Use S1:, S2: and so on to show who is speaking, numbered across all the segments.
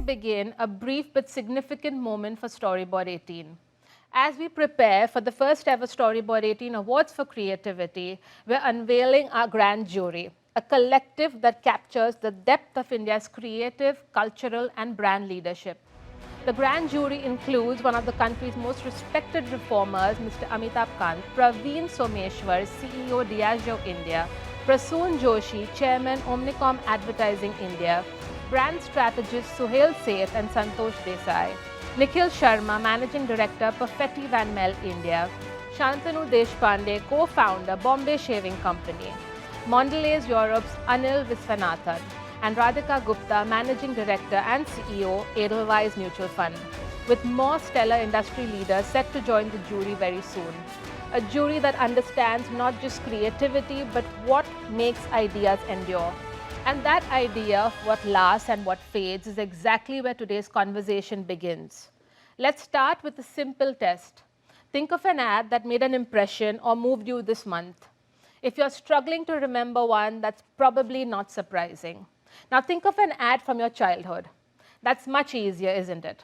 S1: begin, a brief but significant moment for Storyboard 18. As we prepare for the first ever Storyboard 18 Awards for Creativity, we're unveiling our grand jury, a collective that captures the depth of India's creative, cultural, and brand leadership. The grand jury includes one of the country's most respected reformers, Mr. Amitabh Kant, Praveen Someshwar, CEO Diageo India, Prasoon Joshi, Chairman Omnicom Advertising India, brand strategist Suhail Seth and Santosh Desai, Nikhil Sharma, Managing Director, Perfetti Van Mel India, Shantanu Deshpande, co-founder, Bombay Shaving Company, Mondelez Europe's Anil Viswanathan, and Radhika Gupta, Managing Director and CEO, Edelweiss Mutual Fund, with more stellar industry leaders set to join the jury very soon. A jury that understands not just creativity, but what makes ideas endure. And that idea of what lasts and what fades is exactly where today's conversation begins. Let's start with a simple test. Think of an ad that made an impression or moved you this month. If you're struggling to remember one, that's probably not surprising. Now think of an ad from your childhood. That's much easier, isn't it?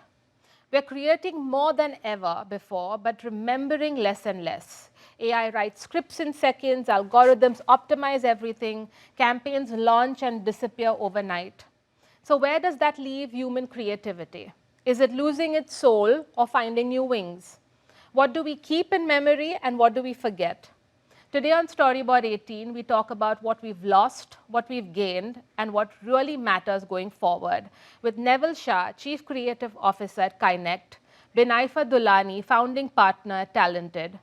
S1: We're creating more than ever before, but remembering less and less. AI writes scripts in seconds, algorithms optimize everything, campaigns launch and disappear overnight. So where does that leave human creativity? Is it losing its soul or finding new wings? What do we keep in memory and what do we forget? Today on Storyboard 18, we talk about what we've lost, what we've gained, and what really matters going forward with Neville Shah, Chief Creative Officer at Kinect, Binaifer Dulani, Founding Partner at Talented,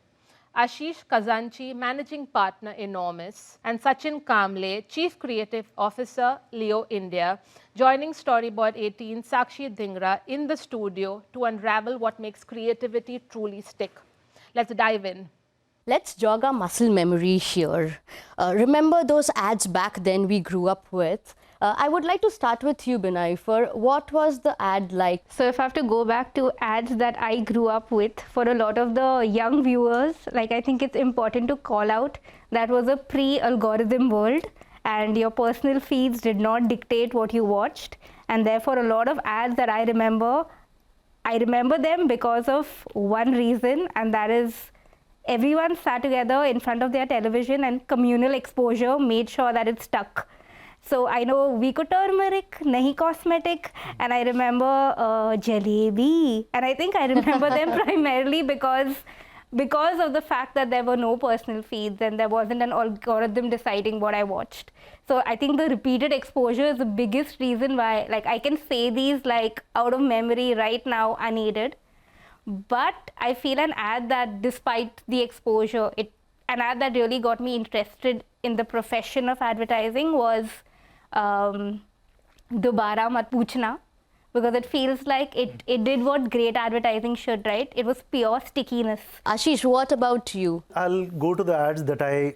S1: Ashish Khazanchi, Managing Partner Enormous, and Sachin Kamble, Chief Creative Officer, Leo India, joining Storyboard 18, Sakshi Dhingra, in the studio to unravel what makes creativity truly stick. Let's dive in.
S2: Let's jog our muscle memory here. Remember those ads back then we grew up with? I would like to start with you, Binaifer. What was the ad like?
S3: So if I have to go back to ads that I grew up with, for a lot of the young viewers, I think it's important to call out that was a pre-algorithm world and your personal feeds did not dictate what you watched. And therefore, a lot of ads that I remember them because of one reason, and that is everyone sat together in front of their television and communal exposure made sure that it stuck. So I know Vico turmeric, nahi cosmetic, and I remember jalebi. And I think I remember them primarily because of the fact that there were no personal feeds and there wasn't an algorithm deciding what I watched. So I think the repeated exposure is the biggest reason why I can say these out of memory right now unaided. But I feel an ad that, despite the exposure, an ad that really got me interested in the profession of advertising was Dobara Mat Puchna, because it feels like it did what great advertising should, right? It was pure stickiness.
S2: Ashish, what about you?
S4: I'll go to the ads that I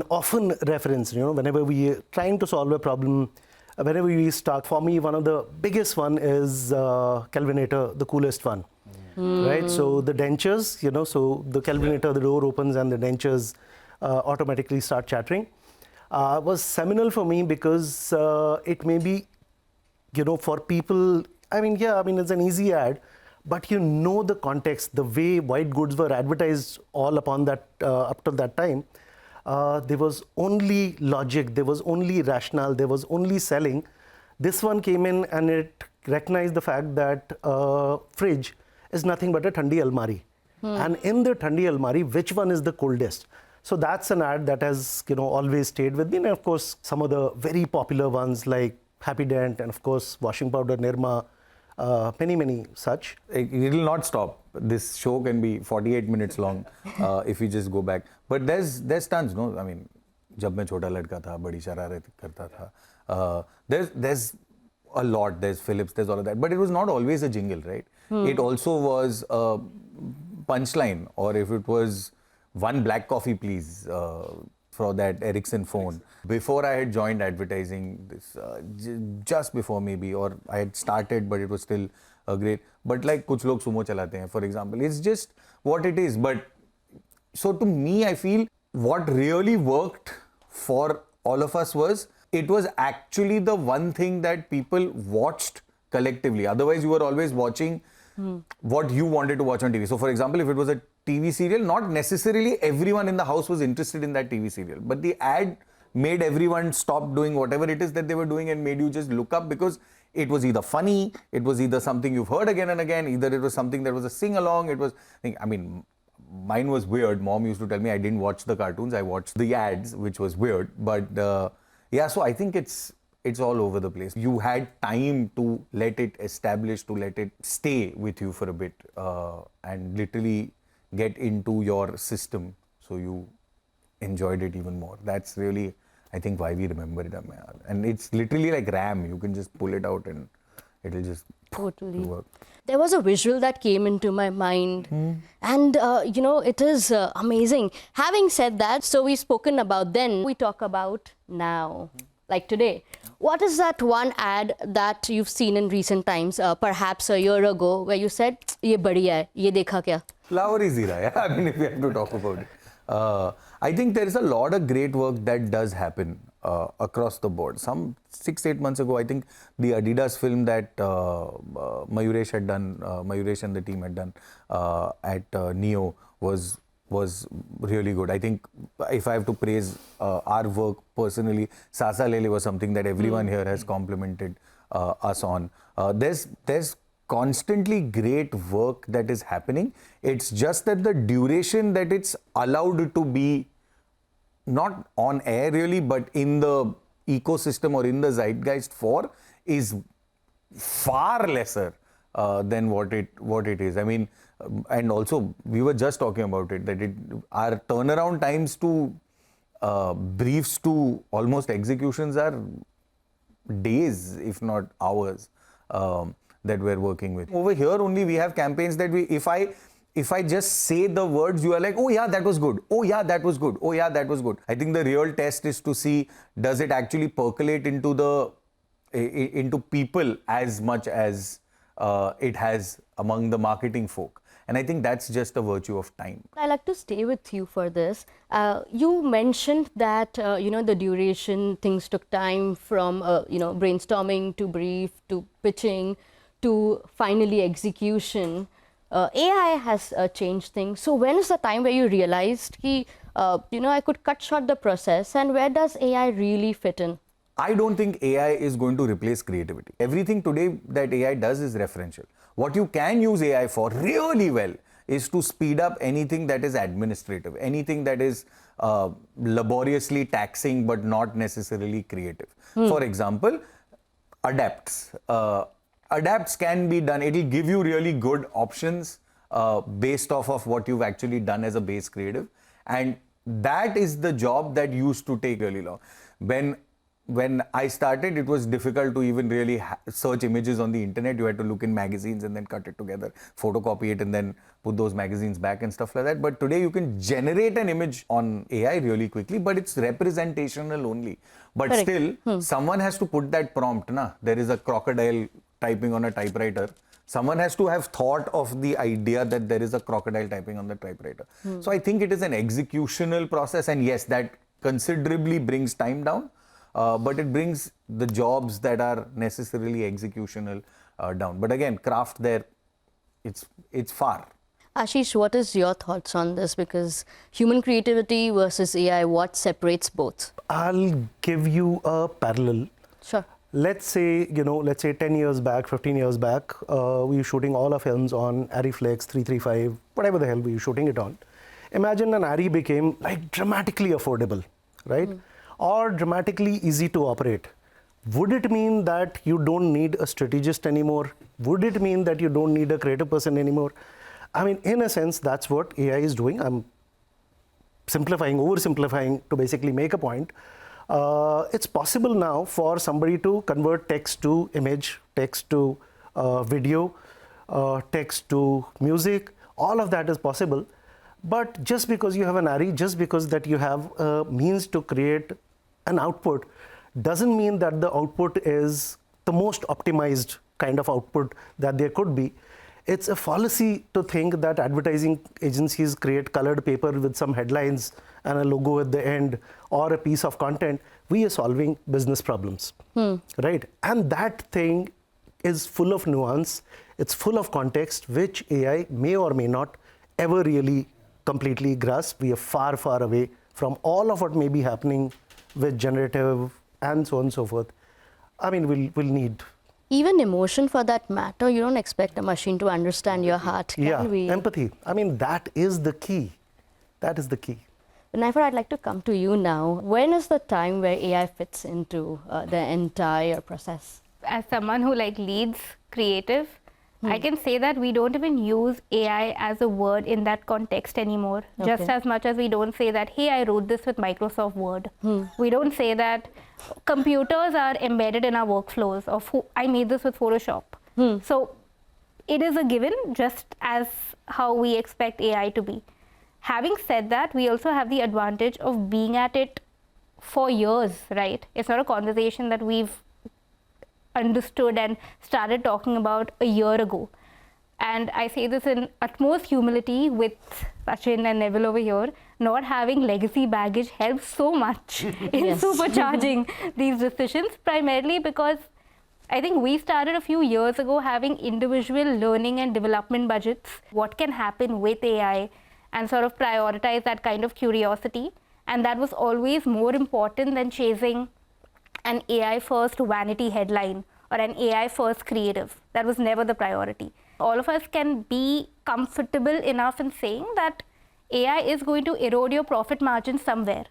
S4: often reference, whenever we are trying to solve a problem, whenever we start. For me, one of the biggest one is Kelvinator, the coolest one. Right, so the dentures, so the Kelvinator, the door opens and the dentures automatically start chattering. Was seminal for me because it may be, for people, it's an easy ad, but the context, the way white goods were advertised all upon that, up to that time, there was only logic, there was only rationale, there was only selling. This one came in and it recognized the fact that fridge is nothing but a Thandi Almari. And in the Thandi Almari, which one is the coldest? So that's an ad that has always stayed with me. And of course, some of the very popular ones like Happy Dent and of course, washing powder, Nirma, many such.
S5: It will not stop. This show can be 48 minutes long if we just go back. But there's tons, no? I mean, जब मैं छोटा लड़का था, बड़ी शरारत करता था. There's a lot. There's Philips, there's all of that. But it was not always a jingle, right? It also was a punchline, or if it was one black coffee, please, for that Ericsson phone. Before I had joined advertising, this just before maybe, or I had started, but it was still great. But kuch log sumo chalate hain, for example, it's just what it is. But so to me, I feel what really worked for all of us was, it was actually the one thing that people watched collectively. Otherwise, you were always watching what you wanted to watch on TV. So, for example, if it was a TV serial, not necessarily everyone in the house was interested in that TV serial, but the ad made everyone stop doing whatever it is that they were doing and made you just look up, because it was either funny, it was either something you've heard again and again, either it was something that was a sing-along, it was, I mean, mine was weird. Mom used to tell me I didn't watch the cartoons, I watched the ads, which was weird. But yeah, so I think it's all over the place. You had time to let it establish, to let it stay with you for a bit, and literally get into your system, so you enjoyed it even more. That's really, I think, why we remember it. And it's literally like RAM. You can just pull it out and it'll just
S2: Totally.
S5: work.
S2: There was a visual that came into my mind, and you know, it is amazing. Having said that, so we've spoken about then, we talk about now, like today. What is that one ad that you've seen in recent times, perhaps a year ago, where you said, "Ye badhiya hai, ye dekha kya?"
S5: Flower is Zira, yeah. I mean, if we have to talk about it. I think there is a lot of great work that does happen across the board. Some 6-8 months ago, I think the Adidas film that Mayuresh had done, Mayuresh and the team had done at Neo was really good. I think if I have to praise our work personally, Sasa Lele was something that everyone here has complimented us on. There's constantly great work that is happening. It's just that the duration that it's allowed to be not on air really, but in the ecosystem or in the zeitgeist for is far lesser than what it is. I mean, and also we were just talking about it, that our turnaround times to briefs to almost executions are days, if not hours, that we're working with. Over here only we have campaigns that if I just say the words, you are like, oh yeah, that was good. Oh yeah, that was good. Oh yeah, that was good. I think the real test is to see, does it actually percolate into people as much as it has among the marketing folk. And I think that's just a virtue of time.
S2: I'd like to stay with you for this. You mentioned that, the duration, things took time from, brainstorming to brief to pitching to finally execution. AI has changed things. So when is the time where you realized, I could cut short the process, and where does AI really fit in?
S5: I don't think AI is going to replace creativity. Everything today that AI does is referential. What you can use AI for really well is to speed up anything that is administrative, anything that is laboriously taxing but not necessarily creative. For example, adapts. Adapts can be done. It will give you really good options based off of what you've actually done as a base creative. And that is the job that used to take really long. When I started, it was difficult to even really search images on the internet. You had to look in magazines and then cut it together, photocopy it and then put those magazines back and stuff like that. But today you can generate an image on AI really quickly, but it's representational only. But
S2: Correct.
S5: Still, someone has to put that prompt. There is a crocodile typing on a typewriter. Someone has to have thought of the idea that there is a crocodile typing on the typewriter. So I think it is an executional process, and yes, that considerably brings time down. But it brings the jobs that are necessarily executional down. But again, craft there, it's far.
S2: Ashish, what is your thoughts on this? Because human creativity versus AI, what separates both?
S4: I'll give you a parallel.
S2: Sure.
S4: Let's say 10 years back, 15 years back, we were shooting all our films on Ariflex 335, whatever the hell we were shooting it on. Imagine an Ari became like dramatically affordable, right? Or dramatically easy to operate. Would it mean that you don't need a strategist anymore? Would it mean that you don't need a creative person anymore? I mean, in a sense, that's what AI is doing. I'm oversimplifying to basically make a point. It's possible now for somebody to convert text to image, text to video, text to music. All of that is possible. But just because you have an Ari, just because that you have a means to create an output, doesn't mean that the output is the most optimized kind of output that there could be. It's a fallacy to think that advertising agencies create colored paper with some headlines and a logo at the end or a piece of content. We are solving business problems, right? And that thing is full of nuance, it's full of context, which AI may or may not ever really completely grasp. We are far, far away from all of what may be happening with generative and so on and so forth. I mean, we'll need.
S2: Even emotion for that matter, you don't expect a machine to understand your heart, can we?
S4: Empathy. I mean, that is the key. That is the key.
S2: Binaifer, I'd like to come to you now. When is the time where AI fits into the entire process?
S3: As someone who leads creative, I can say that we don't even use AI as a word in that context anymore. Just as much as we don't say that, hey, I wrote this with Microsoft Word. We don't say that computers are embedded in our workflows of I made this with Photoshop. So it is a given, just as how we expect AI to be. Having said that, we also have the advantage of being at it for years, right? It's not a conversation that we've understood and started talking about a year ago. And I say this in utmost humility with Sachin and Neville over here. Not having legacy baggage helps so much in supercharging these decisions, primarily because I think we started a few years ago having individual learning and development budgets, what can happen with AI, and sort of prioritize that kind of curiosity. And that was always more important than chasing an AI first vanity headline or an AI first creative. That was never the priority. All of us can be comfortable enough in saying that AI is going to erode your profit margin somewhere.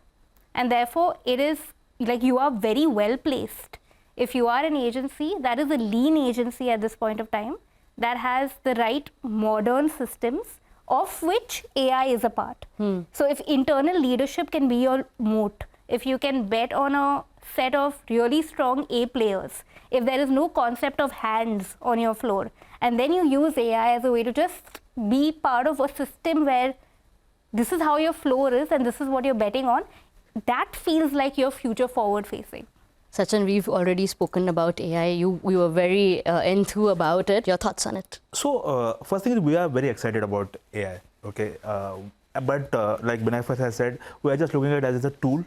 S3: And therefore, it is you are very well placed. If you are an agency that is a lean agency at this point of time, that has the right modern systems, of which AI is a part. So if internal leadership can be your moat, if you can bet on a set of really strong A players, if there is no concept of hands on your floor, and then you use AI as a way to just be part of a system where this is how your floor is and this is what you're betting on, that feels like you're future forward facing.
S2: Sachin, we've already spoken about AI. We were very enthused about it. Your thoughts on it?
S6: So, first thing is we are very excited about AI, okay? But like Binaifer has said, we are just looking at it as a tool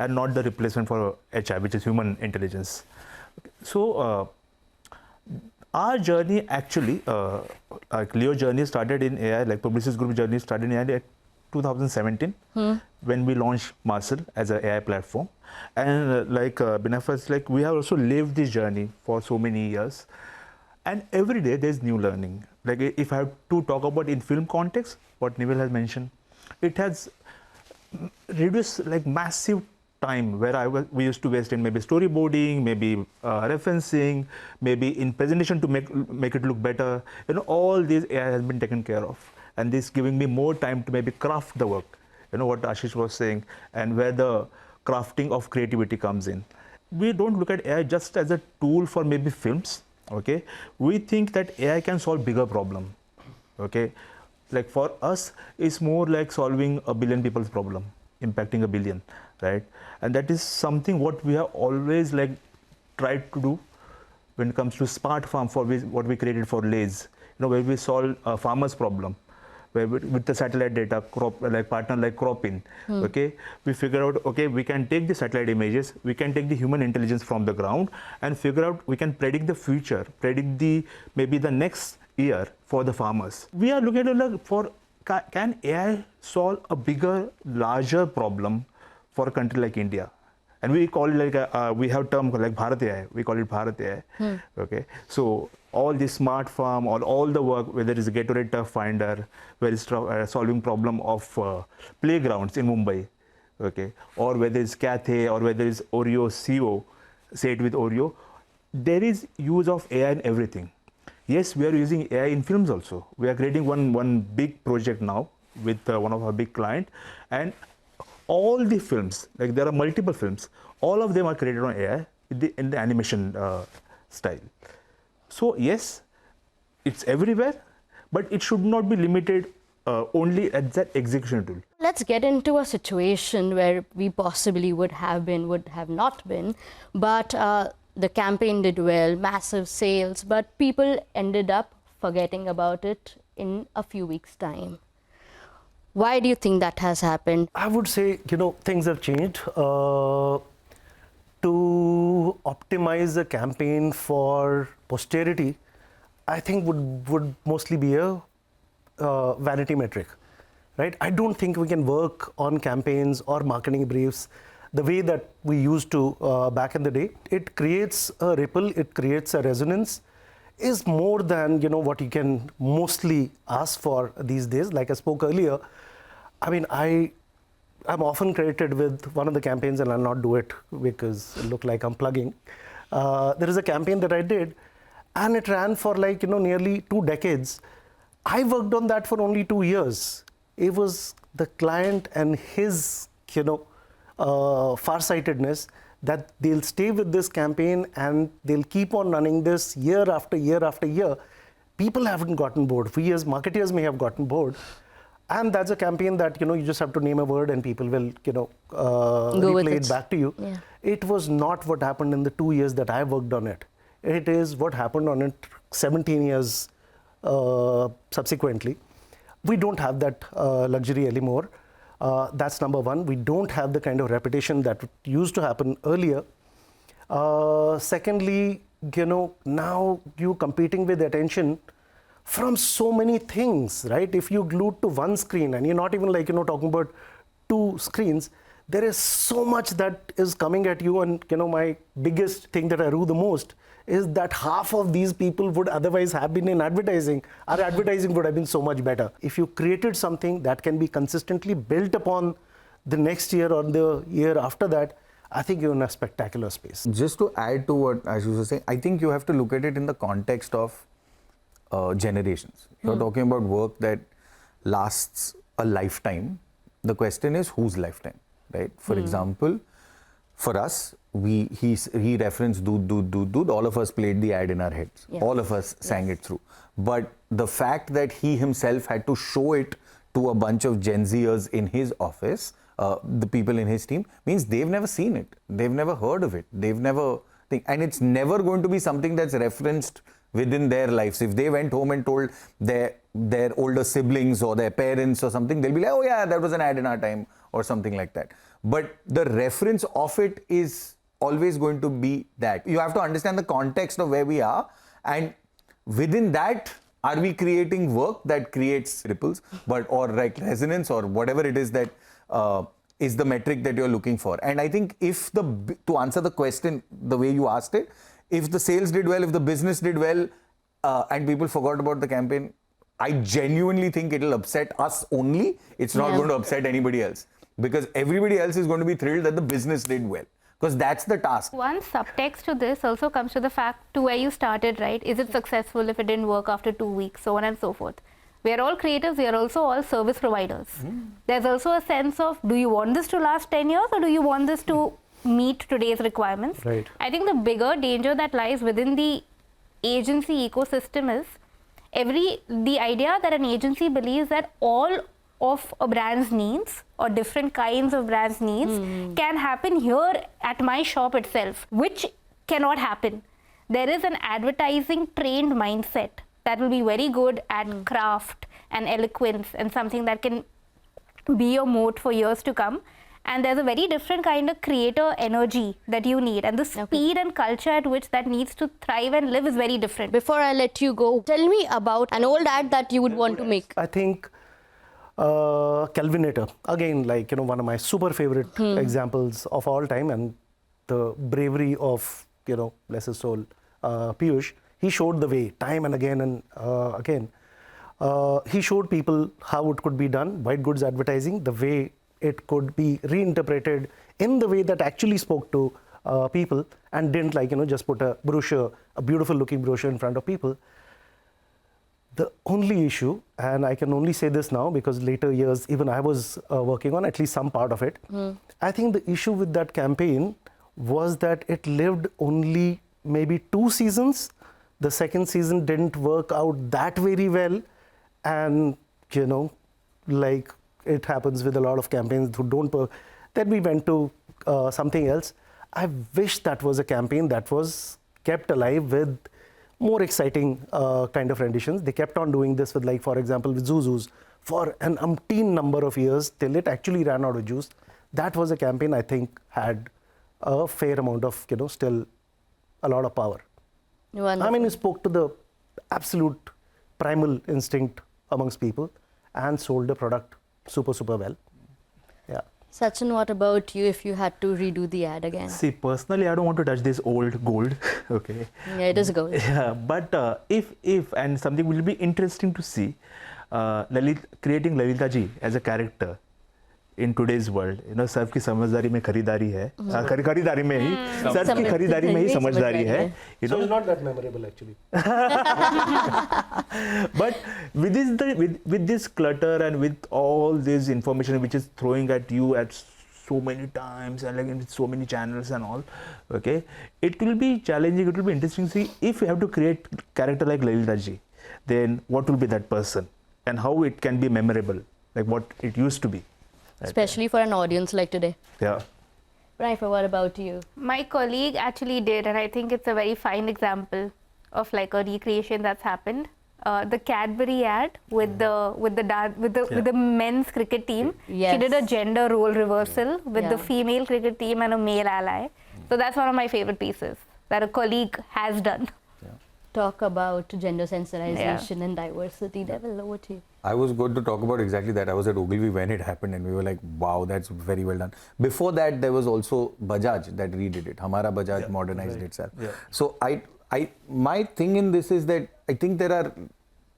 S6: and not the replacement for HR, which is human intelligence. So, our journey actually, Leo journey started in AI, like Publicis Group journey started in AI 2017 when we launched Marcel as an AI platform. And like Binaifer, we have also lived this journey for so many years. And every day there's new learning. Like if I have to talk about in film context, what Neville has mentioned, it has reduced massive time where we used to waste in maybe storyboarding, maybe referencing, maybe in presentation to make it look better. All these AI has been taken care of. And this giving me more time to maybe craft the work, what Ashish was saying, and where the crafting of creativity comes in. We don't look at AI just as a tool for maybe films, okay? We think that AI can solve bigger problem, okay? Like for us, it's more like solving a billion people's problem, impacting a billion, right? And that is something what we have always tried to do when it comes to smart farm, for what we created for Lays, where we solve a farmer's problem. Where with the satellite data, partner like Cropin, okay, we figure out, okay, we can take the satellite images, we can take the human intelligence from the ground and figure out, we can predict the future, predict maybe the next year for the farmers. We are looking at can AI solve a bigger, larger problem for a country like India? And we call it we have a term like Bharat AI, we call it Bharat AI, okay. So all the smart farm, all the work, whether it's Gatorade Turf Finder, whether it's solving problem of playgrounds in Mumbai, okay, or whether it's Cathay, or whether it's Oreo CO, say it with Oreo, there is use of AI in everything. Yes, we are using AI in films also. We are creating one big project now with one of our big client, and all the films, there are multiple films, all of them are created on AI in the animation style. So yes, it's everywhere, but it should not be limited only at that execution tool.
S2: Let's get into a situation where we possibly would have not been, but the campaign did well, massive sales, but people ended up forgetting about it in a few weeks' time. Why do you think that has happened?
S4: I would say, things have changed. To to optimize a campaign for posterity, I think would mostly be a vanity metric, right? I don't think we can work on campaigns or marketing briefs the way that we used to back in the day. It creates a ripple, it creates a resonance, is more than what you can mostly ask for these days. Like I spoke earlier, I mean, I'm often credited with one of the campaigns, and I'll not do it because it look like I'm plugging. There is a campaign that I did, and it ran for like nearly 2 decades. I worked on that for only 2 years. It was the client and his farsightedness that they'll stay with this campaign and they'll keep on running this year after year after year. People haven't gotten bored. We as marketeers may have gotten bored. And that's a campaign that you just have to name a word and people will replay it back to you.
S2: Yeah.
S4: It was not what happened in the 2 years that I worked on it. It is what happened on it 17 years subsequently. We don't have that luxury anymore. That's number one. We don't have the kind of repetition that used to happen earlier. Secondly, now you're competing with attention from so many things, right? If you're glued to one screen and you're not even talking about 2 screens, there is so much that is coming at you. And my biggest thing that I rue the most is that half of these people would otherwise have been in advertising. Our advertising would have been so much better. If you created something that can be consistently built upon the next year or the year after that, I think you're in a spectacular space.
S5: Just to add to what Ashish was saying, I think you have to look at it in the context of generations. You're talking about work that lasts a lifetime. The question is whose lifetime, right? For example, for us, he referenced Dood, Dood, Dood, Dood. All of us played the ad in our heads.
S2: Yes.
S5: All of us sang it through. But the fact that he himself had to show it to a bunch of Gen Zers in his office, the people in his team, means they've never seen it. They've never heard of it. They've never and it's never going to be something that's referenced within their lives. If they went home and told their older siblings or their parents or something, they'll be like, oh yeah, that was an ad in our time or something like that. But the reference of it is always going to be that. You have to understand the context of where we are, and within that, are we creating work that creates ripples, or like resonance or whatever it is that is the metric that you're looking for. And I think to answer the question the way you asked it, if the sales did well, if the business did well, and people forgot about the campaign, I genuinely think it'll upset us only. It's not going to upset anybody else, because everybody else is going to be thrilled that the business did well, because that's the task.
S3: One subtext to this also comes to the fact to where you started, right? Is it successful if it didn't work after 2 weeks, so on and so forth. We are all creators, we are also all service providers. There's also a sense of, do you want this to last 10 years or do you want this to meet today's requirements?
S4: Right.
S3: I think the bigger danger that lies within the agency ecosystem is the idea that an agency believes that all of a brand's needs or different kinds of brands' needs can happen here at my shop itself, which cannot happen. There is an advertising trained mindset that will be very good at craft and eloquence and something that can be your moat for years to come. And there's a very different kind of creator energy that you need. And the speed and culture at which that needs to thrive and live is very different.
S2: Before I let you go, tell me about an old ad that you would want to make.
S4: I think Kelvinator, again, like, one of my super favorite examples of all time, and the bravery of, bless his soul, Piyush. He showed the way time and again and again. He showed people how it could be done, white goods advertising, the way it could be reinterpreted in the way that actually spoke to people, and didn't just put a brochure, a beautiful looking brochure in front of people. The only issue, and I can only say this now because later years even I was working on at least some part of it. I think the issue with that campaign was that it lived only maybe 2 seasons. The second season didn't work out that very well, and like it happens with a lot of campaigns who don't work. Then we went to something else. I wish that was a campaign that was kept alive with more exciting kind of renditions. They kept on doing this with, like, for example, with Zuzu's for an umpteen number of years till it actually ran out of juice. That was a campaign I think had a fair amount of still a lot of power.
S2: Wonderful.
S4: I mean, he spoke to the absolute primal instinct amongst people and sold the product super well. Yeah.
S2: Sachin, what about you if you had to redo the ad again?
S6: See, personally, I don't want to touch this old gold. Okay.
S2: Yeah, it is gold.
S6: Yeah, but if and something will be interesting to see, creating Lalita ji as a character in today's world. You know, Surf की समझदारी में खरीदारी है, खरीदारी में ही, Surf की खरीदारी में ही समझदारी है. You
S4: So
S6: know,
S4: it's not that memorable actually.
S6: but with this clutter and with all this information which is throwing at you at so many times and like in so many channels and all, okay, it will be challenging. It will be interesting to see if you have to create character like Lalita ji, then what will be that person and how it can be memorable, like what it used to be.
S2: Especially for an audience like today.
S6: Yeah.
S2: Binaifer, what about you?
S3: My colleague actually did, and I think it's a very fine example of like a recreation that's happened. The Cadbury ad with the men's cricket team.
S2: Yes.
S3: She did a gender role reversal with
S2: Yeah.
S3: the female cricket team and a male ally. So that's one of my favorite pieces that a colleague has done.
S2: Talk about gender sensitization and diversity. Neville, over to you.
S5: I was going to talk about exactly that. I was at Ogilvy when it happened and we were like, wow, that's very well done. Before that, there was also Bajaj that redid it. Hamara Bajaj modernized itself.
S6: Yeah.
S5: So my thing in this is that I think there are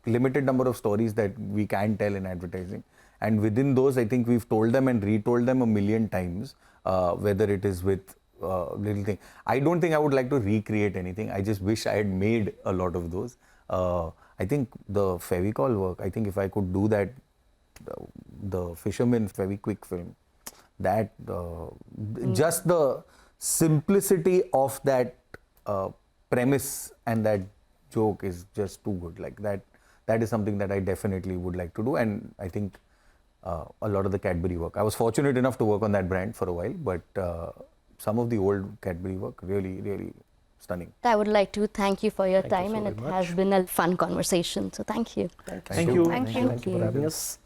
S5: limited number of stories that we can tell in advertising. And within those, I think we've told them and retold them a million times, whether it is with little thing. I don't think I would like to recreate anything. I just wish I had made a lot of those. I think the Fevicol work, I think if I could do that, the Fisherman Feviquick film, that just the simplicity of that premise and that joke is just too good. Like that is something that I definitely would like to do, and I think a lot of the Cadbury work. I was fortunate enough to work on that brand for a while, but some of the old Cadbury work really stunning.
S2: I would like to thank you for your
S4: Thank
S2: time,
S4: you so
S2: and it
S4: very
S2: has been a fun conversation. So thank you.
S6: Thank you.
S3: Thank you.
S4: Thank you for having us.